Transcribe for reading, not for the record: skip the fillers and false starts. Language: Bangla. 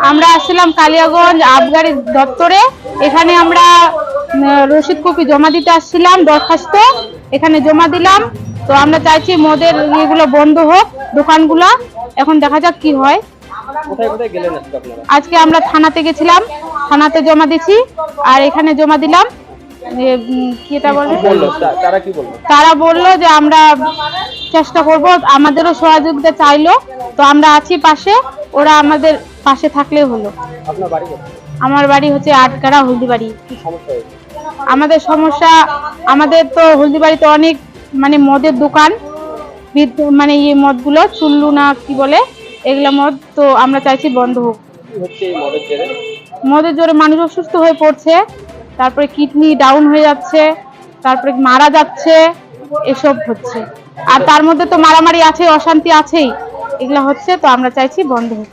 আমরা আসছিলাম কালিয়াগঞ্জ আবগারি দপ্তরে। এখানে আমরা রসিদ কপি জমা দিতে আসছিলাম, দরখাস্ত এখানে জমা দিলাম। তো আমরা চাইছি মদের এগুলো বন্ধ হোক, দোকানগুলো। এখন দেখা যাক কি হয়। আজকে আমরা থানাতে গেছিলাম, থানাতে জমা দিছি, আর এখানে জমা দিলাম। তারা বললো যে আমরা চেষ্টা করব, আমাদেরও সহযোগিতা চাইলো। তো আমরা আছি পাশে, ওরা আমাদের পাশে থাকলেই হলো। আমার বাড়ি হচ্ছে আটগাড়া, হলদিবাড়ি। আমাদের সমস্যা, আমাদের তো হলদিবাড়িতে অনেক মানে মদের দোকান, মানে এই মদগুলো চুল্লু না কি বলে, এগুলা মদ। তো আমরা চাইছি বন্ধ হোক। মদের জোরে মানুষ অসুস্থ হয়ে পড়ছে, তারপরে কিডনি ডাউন হয়ে যাচ্ছে, তারপরে মারা যাচ্ছে, এসব হচ্ছে। আর তার মধ্যে তো মারামারি আছে, অশান্তি আছেই, এগুলা হচ্ছে। তো আমরা চাইছি বন্ধ হোক।